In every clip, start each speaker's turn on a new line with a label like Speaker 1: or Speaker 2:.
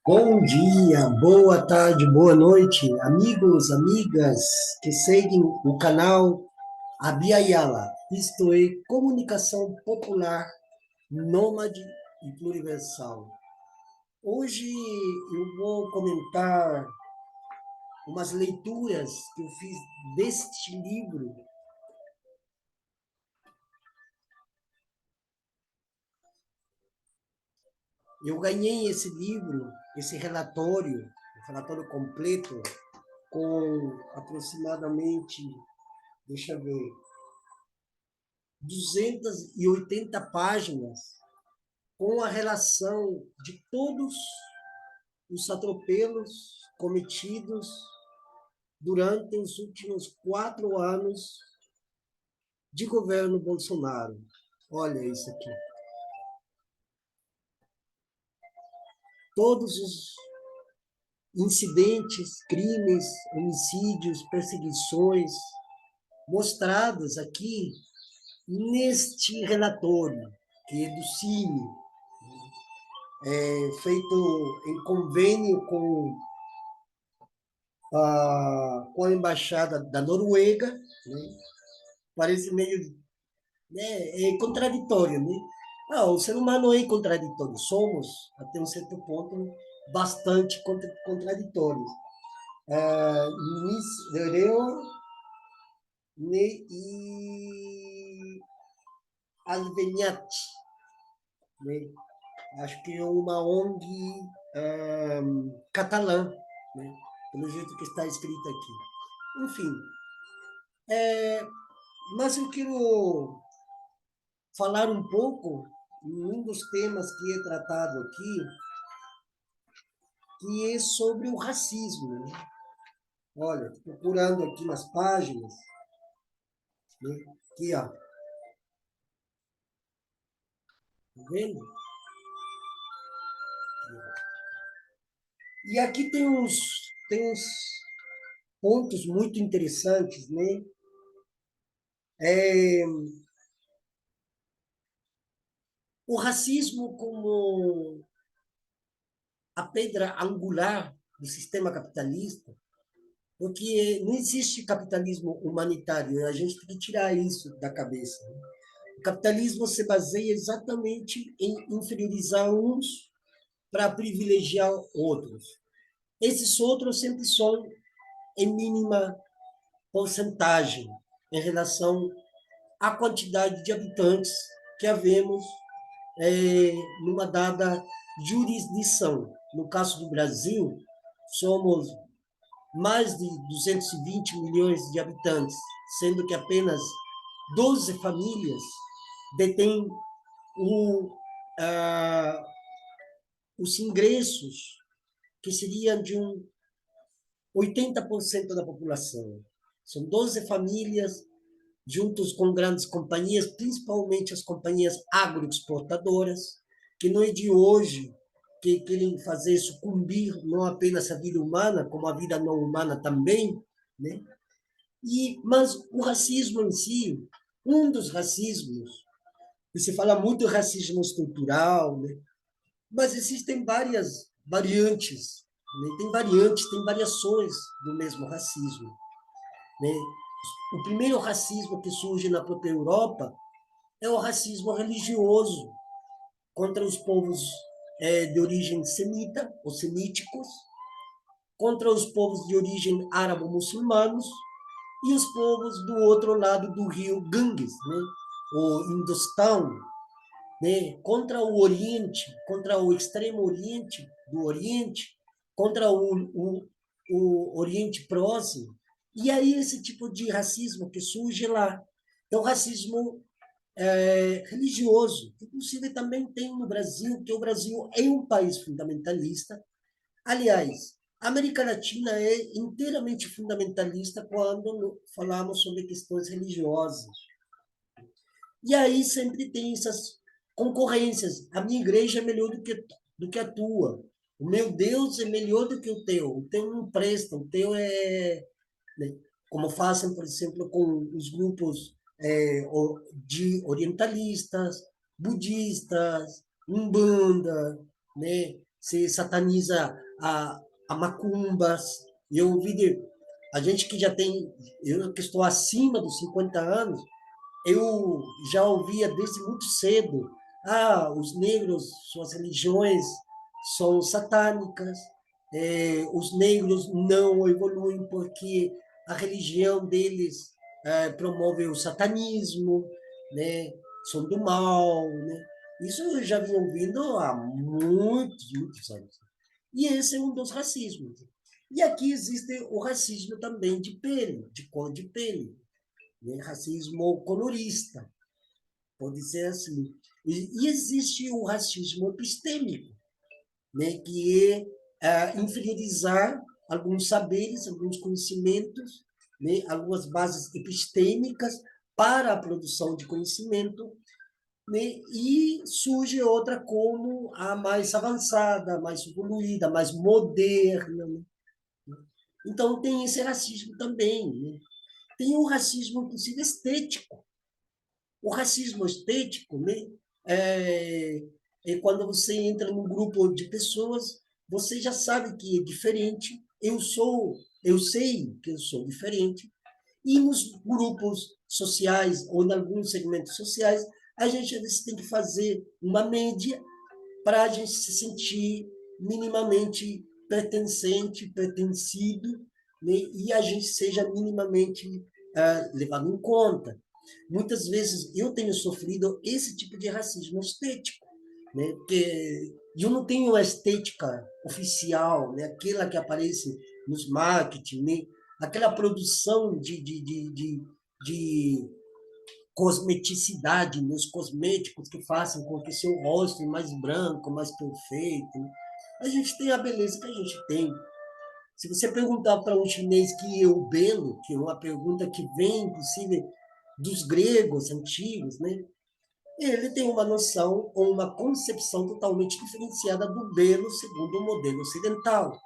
Speaker 1: Bom dia, boa tarde, boa noite, amigos, amigas que seguem o canal Abiyala, isto é, Comunicação Popular Nômade e Pluriversal. Hoje eu vou comentar umas leituras que eu fiz deste livro. Eu ganhei esse livro, esse relatório, o relatório completo, com aproximadamente, deixa eu ver, 280 páginas com a relação de todos os atropelos cometidos durante os últimos 4 anos de governo Bolsonaro. Olha isso aqui. Todos os incidentes, crimes, homicídios, perseguições mostrados aqui neste relatório, que é do CIMI, feito em convênio com a embaixada da Noruega, né? Parece meio, né, é contraditório, né? O ser humano é contraditório, somos, até um certo ponto, bastante contraditórios. Luiz Leo né, e Alveniati, né? Acho que é uma ONG catalã, né? Pelo jeito que está escrito aqui. Enfim, mas eu quero falar um pouco em um dos temas que é tratado aqui, que é sobre o racismo, né? Olha, procurando aqui nas páginas, né? Aqui, ó, tá vendo? E aqui tem uns pontos muito interessantes, né? É, o racismo como a pedra angular do sistema capitalista, porque não existe capitalismo humanitário, a gente tem que tirar isso da cabeça, né? O capitalismo se baseia exatamente em inferiorizar uns para privilegiar outros. Esses outros sempre são em mínima porcentagem em relação à quantidade de habitantes que havemos numa dada jurisdição. No caso do Brasil, somos mais de 220 milhões de habitantes, sendo que apenas 12 famílias detêm o, ah, os ingressos que seriam de 80% da população. São 12 famílias, juntos com grandes companhias, principalmente as companhias agroexportadoras, que não é de hoje que querem fazer sucumbir não apenas a vida humana, como a vida não humana também, né? Mas o racismo em si, um dos racismos, e se fala muito de racismo estrutural, né? Mas existem várias variantes, né? Tem variantes, tem variações do mesmo racismo, né? O primeiro racismo que surge na própria Europa é o racismo religioso contra os povos de origem semita, ou semíticos, contra os povos de origem árabo-muçulmanos e os povos do outro lado do rio Ganges, né? O Indostão, né? Contra o Oriente, contra o extremo Oriente do Oriente, contra o Oriente Próximo. E aí esse tipo de racismo que surge lá. É o racismo religioso, que inclusive também tem no Brasil, que o Brasil é um país fundamentalista. Aliás, a América Latina é inteiramente fundamentalista quando falamos sobre questões religiosas. E aí sempre tem essas concorrências. A minha igreja é melhor do que a tua. O meu Deus é melhor do que o teu. O teu não presta, o teu é, né? Como fazem, por exemplo, com os grupos de orientalistas, budistas, umbanda, né? se sataniza a macumbas. Eu ouvi a gente que já tem, eu que estou acima dos 50 anos, eu já ouvia desde muito cedo, os negros, suas religiões são satânicas, os negros não evoluem porque a religião deles promove o satanismo, né? São do mal, né? Isso eu já vinha ouvindo há muitos, muitos anos. E esse é um dos racismos. E aqui existe o racismo também de pele, de cor de pele, né? Racismo colorista, pode ser assim. E existe o racismo epistêmico, né? Que é inferiorizar alguns saberes, alguns conhecimentos, né? Algumas bases epistêmicas para a produção de conhecimento, né? E surge outra como a mais avançada, mais evoluída, mais moderna, né? Então, tem esse racismo também, né? Tem o racismo, inclusive, estético. O racismo estético, né? É, é quando você entra num grupo de pessoas, você já sabe que é diferente. Eu sei que eu sou diferente. E nos grupos sociais ou em alguns segmentos sociais, a gente às vezes tem que fazer uma média para a gente se sentir minimamente pertencente, pertencido, né? E a gente seja minimamente levado em conta. Muitas vezes eu tenho sofrido esse tipo de racismo estético, né? Porque eu não tenho a estética oficial, né? Aquela que aparece nos marketing, né? Aquela produção de cosmeticidade nos cosméticos que façam com que seu rosto seja mais branco, mais perfeito. Né? A gente tem a beleza que a gente tem. Se você perguntar para um chinês que é o belo, que é uma pergunta que vem, inclusive, dos gregos antigos, né? Ele tem uma noção ou uma concepção totalmente diferenciada do belo segundo o modelo ocidental,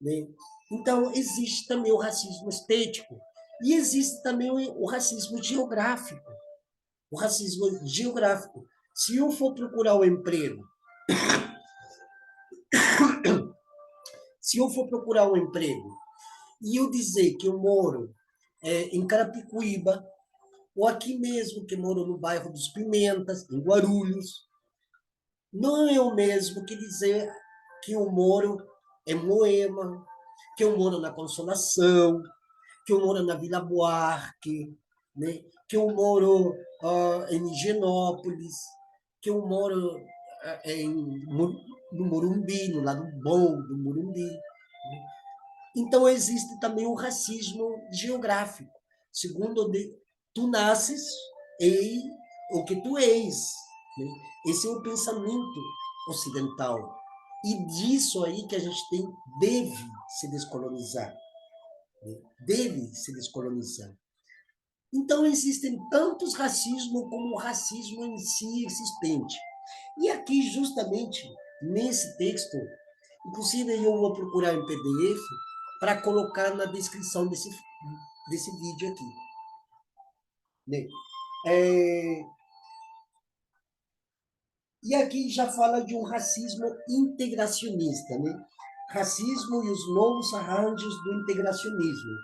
Speaker 1: né? Então, existe também o racismo estético e existe também o racismo geográfico. O racismo geográfico. Se eu for procurar um emprego, se eu for procurar um emprego e eu dizer que eu moro em Carapicuíba, ou aqui mesmo, que moro no bairro dos Pimentas, em Guarulhos, não é o mesmo que dizer que eu moro em Moema, que eu moro na Consolação, que eu moro na Vila Buarque, né? Que eu moro em Higienópolis, que eu moro no Morumbi, no lado bom do Morumbi. Né? Então, existe também o racismo geográfico, segundo onde tu nasces e o que tu és. Né? Esse é o pensamento ocidental. E disso aí que a gente deve se descolonizar. Né? Deve se descolonizar. Então, existem tantos racismos como o racismo em si existente. E aqui, justamente, nesse texto, inclusive eu vou procurar em PDF para colocar na descrição desse vídeo aqui. Né? É, e aqui já fala de um racismo integracionista, né? Racismo e os novos arranjos do integracionismo.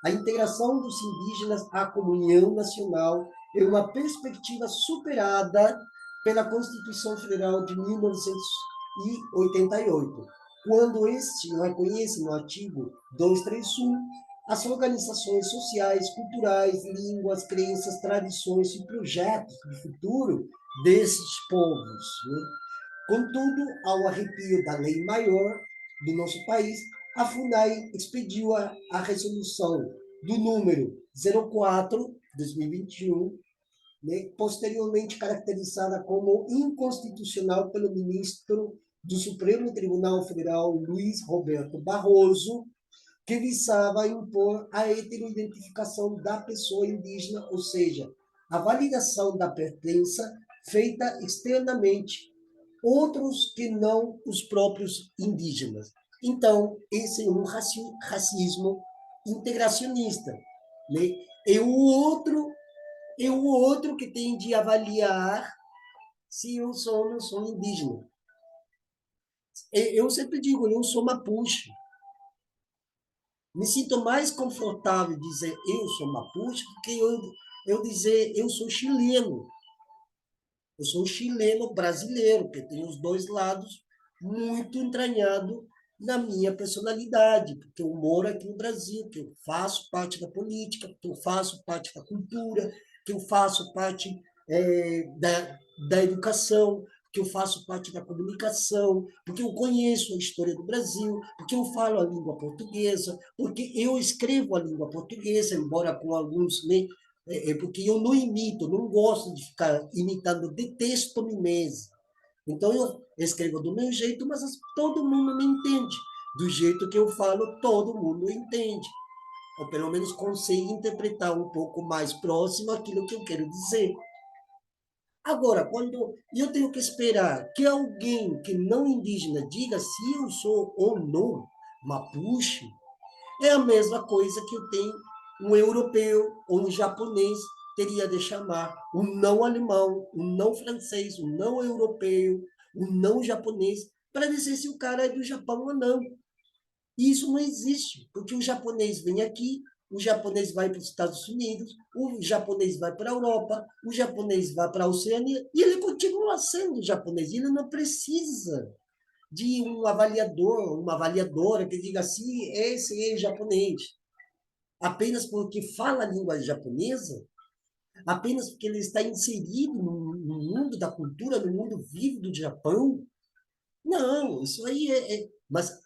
Speaker 1: A integração dos indígenas à comunhão nacional é uma perspectiva superada pela Constituição Federal de 1988, quando este reconhece no artigo 231 as organizações sociais, culturais, línguas, crenças, tradições e projetos de futuro desses povos. Né? Contudo, ao arrepio da lei maior do nosso país, a FUNAI expediu a resolução do número 04/2021, né, posteriormente caracterizada como inconstitucional pelo ministro do Supremo Tribunal Federal, Luiz Roberto Barroso, que visava impor a heteroidentificação da pessoa indígena, ou seja, a validação da pertença feita externamente, outros que não os próprios indígenas. Então, esse é um racismo integracionista. Né? É o outro que tem de avaliar se eu sou ou não sou indígena. Eu sempre digo, eu sou mapuche. Me sinto mais confortável dizer eu sou mapuche do que eu dizer eu sou chileno. Eu sou um chileno brasileiro, que tem os dois lados muito entranhado na minha personalidade, porque eu moro aqui no Brasil, que eu faço parte da política, que eu faço parte da cultura, que eu faço parte da educação, que eu faço parte da comunicação, porque eu conheço a história do Brasil, porque eu falo a língua portuguesa, porque eu escrevo a língua portuguesa, embora com alguns porque eu não imito, não gosto de ficar imitando, detesto mimese. Então eu escrevo do meu jeito, mas todo mundo me entende. Do jeito que eu falo, todo mundo entende. Ou pelo menos consegue interpretar um pouco mais próximo aquilo que eu quero dizer. Agora, quando eu tenho que esperar que alguém que não indígena diga se eu sou ou não mapuche, é a mesma coisa que eu tenho um europeu ou um japonês teria de chamar um não alemão, um não francês, um não europeu, um não japonês, para dizer se o cara é do Japão ou não. E isso não existe, porque o japonês vem aqui, o japonês vai para os Estados Unidos, o japonês vai para a Europa, o japonês vai para a Oceania, e ele continua sendo japonês. Ele não precisa de um avaliador, uma avaliadora que diga assim, esse é japonês. Apenas porque fala a língua japonesa, apenas porque ele está inserido no mundo da cultura, no mundo vivo do Japão. Não, isso aí mas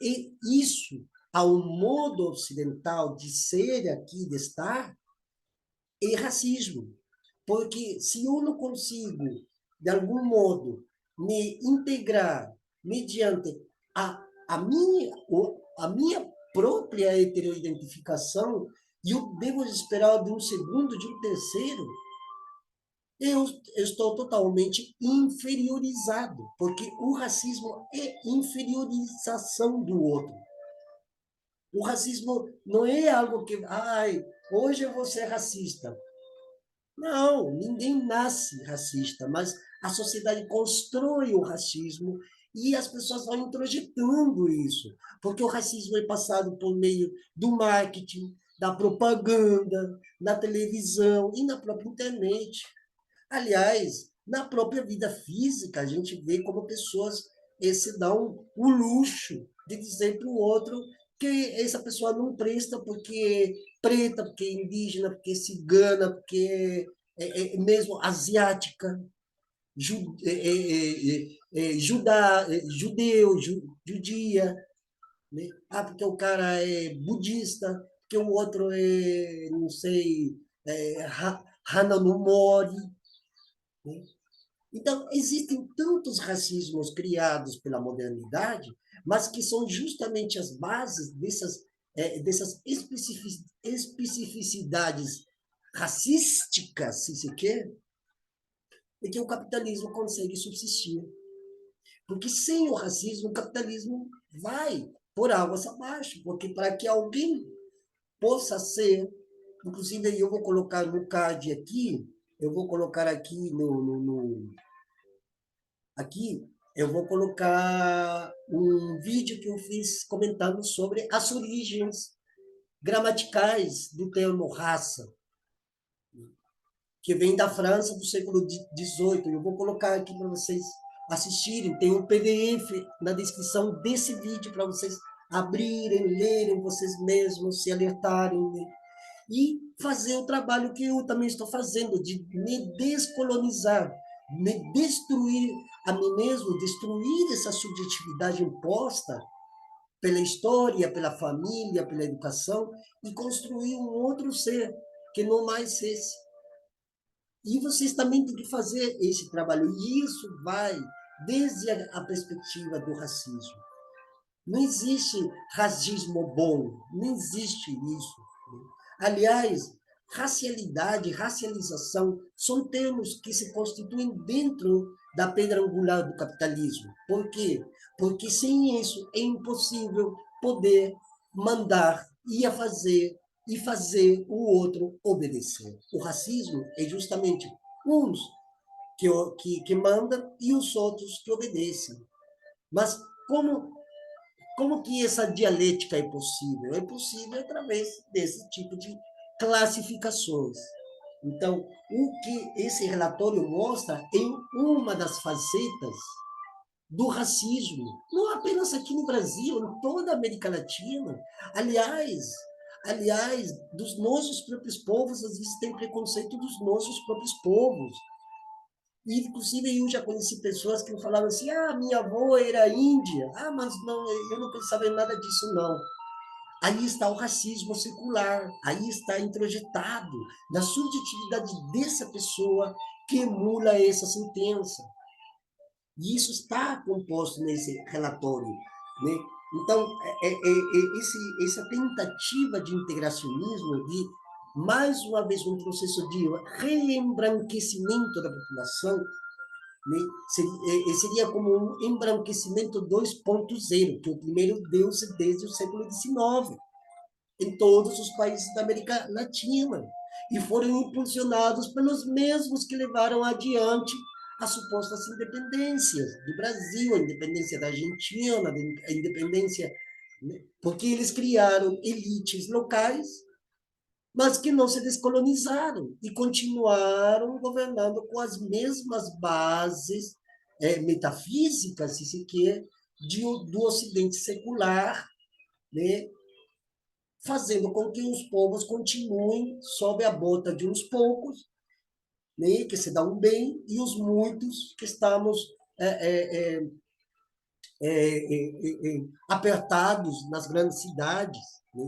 Speaker 1: isso, ao modo ocidental de ser aqui, de estar, é racismo. Porque se eu não consigo, de algum modo, me integrar mediante a minha própria heteroidentificação, e eu devo esperar de um segundo, de um terceiro, eu estou totalmente inferiorizado, porque o racismo é inferiorização do outro. O racismo não é algo que, ai, hoje eu vou ser racista. Não, ninguém nasce racista, mas a sociedade constrói o racismo e as pessoas vão introjetando isso, porque o racismo é passado por meio do marketing, da propaganda, na televisão e na própria internet. Aliás, na própria vida física, a gente vê como pessoas se dão o luxo de dizer para o outro que essa pessoa não presta porque é preta, porque é indígena, porque é cigana, porque é mesmo asiática, judeu, judia, né? Ah, porque o cara é budista, porque o outro é, não sei, Hana no Mori, né? Então, existem tantos racismos criados pela modernidade, mas que são justamente as bases dessas especificidades racísticas, se se quer, e que o capitalismo consegue subsistir. Porque sem o racismo, o capitalismo vai por águas abaixo, porque para que alguém possa ser, inclusive eu vou colocar no card aqui, eu vou colocar aqui aqui eu vou colocar um vídeo que eu fiz comentando sobre as origens gramaticais do termo raça, que vem da França do século XVIII. Eu vou colocar aqui para vocês assistirem. Tem um PDF na descrição desse vídeo para vocês abrirem, lerem vocês mesmos, se alertarem, né? E fazer o trabalho que eu também estou fazendo, de me descolonizar, me destruir a mim mesmo, destruir essa subjetividade imposta pela história, pela família, pela educação, e construir um outro ser, que não mais esse. E vocês também têm que fazer esse trabalho, e isso vai desde a perspectiva do racismo. Não existe racismo bom, não existe isso. Aliás, racialidade, racialização são termos que se constituem dentro da pedra angular do capitalismo. Por quê? Porque sem isso é impossível poder mandar e fazer o outro obedecer. O racismo é justamente uns que mandam e os outros que obedecem. Mas como que essa dialética é possível? É possível através desse tipo de classificações. Então, o que esse relatório mostra é uma das facetas do racismo, não apenas aqui no Brasil, em toda a América Latina. Aliás, dos nossos próprios povos, às vezes tem preconceito dos nossos próprios povos. E, inclusive, eu já conheci pessoas que falavam assim, minha avó era índia. Mas não, eu não pensava em nada disso, não. Aí está o racismo secular, aí está introjetado na subjetividade dessa pessoa que emula essa sentença. E isso está composto nesse relatório, né? Então, essa tentativa de integracionismo, de, mais uma vez, um processo de reembranquecimento da população, né? Seria como um embranquecimento 2.0, que o primeiro deu-se desde o século XIX, em todos os países da América Latina, e foram impulsionados pelos mesmos que levaram adiante as supostas independências do Brasil, a independência da Argentina, a independência, né? Porque eles criaram elites locais, mas que não se descolonizaram e continuaram governando com as mesmas bases metafísicas, se se quer, do Ocidente secular, né? Fazendo com que os povos continuem sob a bota de uns poucos, né, que se dão bem, e os muitos que estamos apertados nas grandes cidades, né,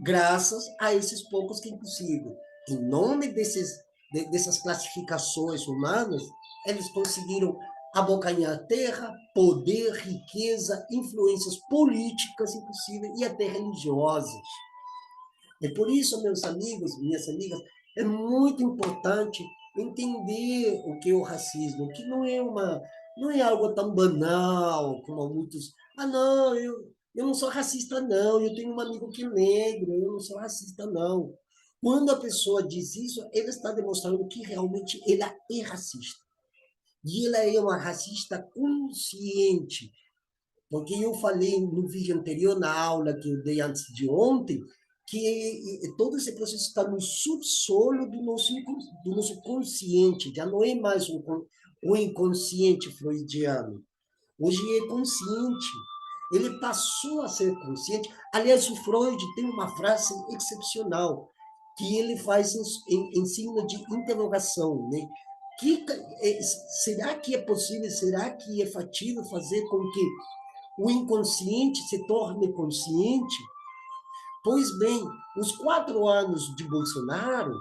Speaker 1: graças a esses poucos que, inclusive, em nome dessas classificações humanas, eles conseguiram abocanhar terra, poder, riqueza, influências políticas, inclusive, e até religiosas. É por isso, meus amigos, minhas amigas, é muito importante entender o que é o racismo, que não é algo tão banal como muitos. Não, eu não sou racista, não, eu tenho um amigo que é negro, eu não sou racista, não. Quando a pessoa diz isso, ela está demonstrando que realmente ela é racista. E ela é uma racista consciente, porque eu falei no vídeo anterior, na aula que eu dei antes de ontem, que todo esse processo está no subsolo do nosso consciente, já não é mais o inconsciente freudiano. Hoje é consciente. Ele passou a ser consciente. Aliás, o Freud tem uma frase excepcional, que ele faz em signo de interrogação, né? Que, será que é possível, será que é factível fazer com que o inconsciente se torne consciente? Pois bem, os 4 anos de Bolsonaro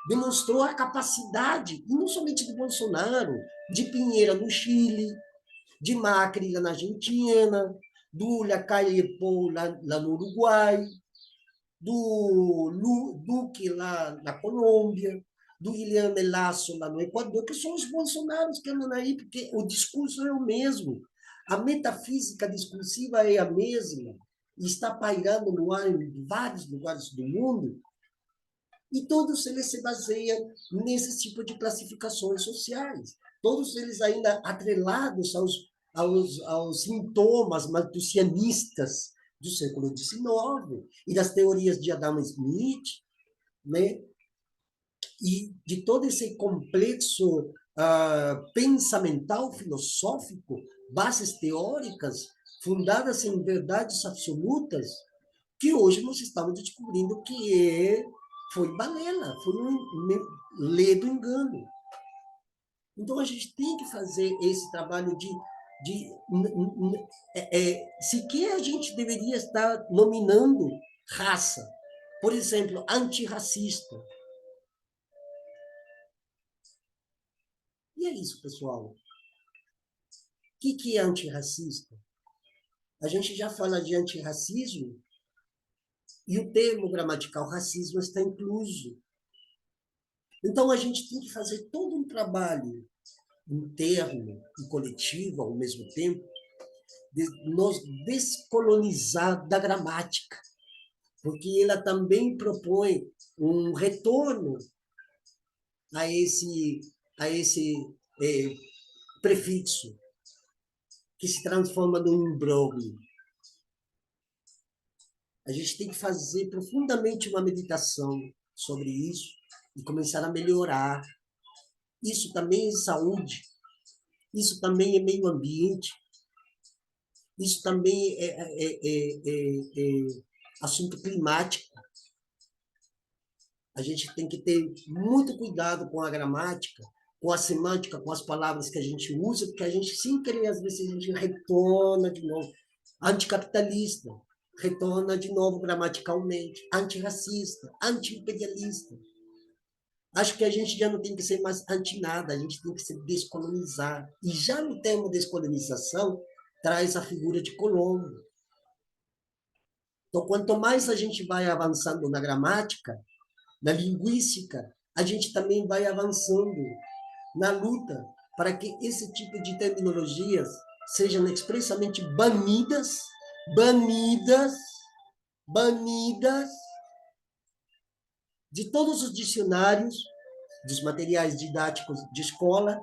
Speaker 1: demonstrou a capacidade, e não somente de Bolsonaro, de Pinheira no Chile, de Macri lá na Argentina, do Lacalle Pou lá no Uruguai, do Duque lá na Colômbia, do Guilherme Lasso lá no Equador, que são os bolsonaros que andam aí, porque o discurso é o mesmo, a metafísica discursiva é a mesma, e está pairando no ar em vários lugares do mundo, e todos eles se baseiam nesse tipo de classificações sociais, todos eles ainda atrelados aos sintomas malthusianistas do século XIX e das teorias de Adam Smith, né? E de todo esse complexo pensamental, filosófico, bases teóricas fundadas em verdades absolutas, que hoje nós estamos descobrindo que foi balela, foi um ledo engano. Então, a gente tem que fazer esse trabalho sequer a gente deveria estar nominando raça. Por exemplo, antirracista. E é isso, pessoal. O que é antirracista? A gente já fala de antirracismo e o termo gramatical racismo está incluso. Então, a gente tem que fazer todo um trabalho interno e coletivo ao mesmo tempo, de nos descolonizar da gramática, porque ela também propõe um retorno a esse prefixo, que se transforma num imbróglio. A gente tem que fazer profundamente uma meditação sobre isso e começar a melhorar. Isso também é saúde, isso também é meio ambiente, isso também é assunto climático. A gente tem que ter muito cuidado com a gramática, com a semântica, com as palavras que a gente usa, porque a gente, sem querer, às vezes, a gente retorna de novo. Anticapitalista, retorna de novo gramaticalmente. Antirracista, antiimperialista. Acho que a gente já não tem que ser mais anti-nada, a gente tem que se descolonizar. E já no termo descolonização, traz a figura de Colombo. Então, quanto mais a gente vai avançando na gramática, na linguística, a gente também vai avançando na luta para que esse tipo de terminologias sejam expressamente banidas, banidas, banidas de todos os dicionários, dos materiais didáticos de escola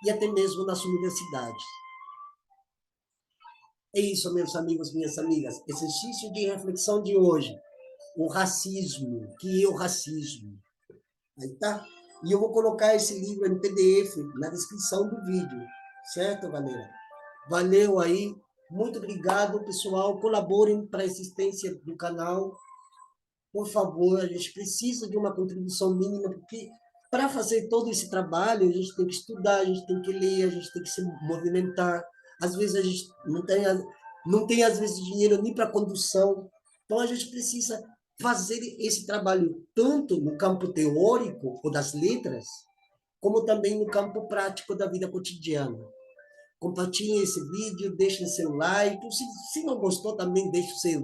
Speaker 1: e até mesmo nas universidades. É isso, meus amigos, minhas amigas. Exercício de reflexão de hoje. O racismo. O que é o racismo? Aí tá? E eu vou colocar esse livro em PDF na descrição do vídeo. Certo, galera? Valeu aí. Muito obrigado, pessoal. Colaborem para a existência do canal. Por favor, a gente precisa de uma contribuição mínima, porque para fazer todo esse trabalho, a gente tem que estudar, a gente tem que ler, a gente tem que se movimentar. Às vezes a gente não tem às vezes, dinheiro nem para condução. Então, a gente precisa fazer esse trabalho tanto no campo teórico, ou das letras, como também no campo prático da vida cotidiana. Compartilhem esse vídeo, deixem seu like. Se não gostou, também deixe o seu.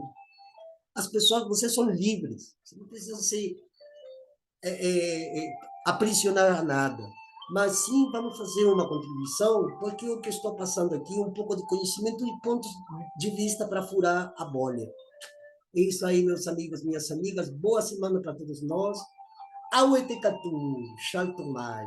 Speaker 1: As pessoas, vocês são livres. Você não precisa se aprisionar a nada. Mas sim, vamos fazer uma contribuição, porque o que estou passando aqui é um pouco de conhecimento e pontos de vista para furar a bolha. É isso aí, meus amigos, minhas amigas. Boa semana para todos nós. Auetekatu, Shaltomai.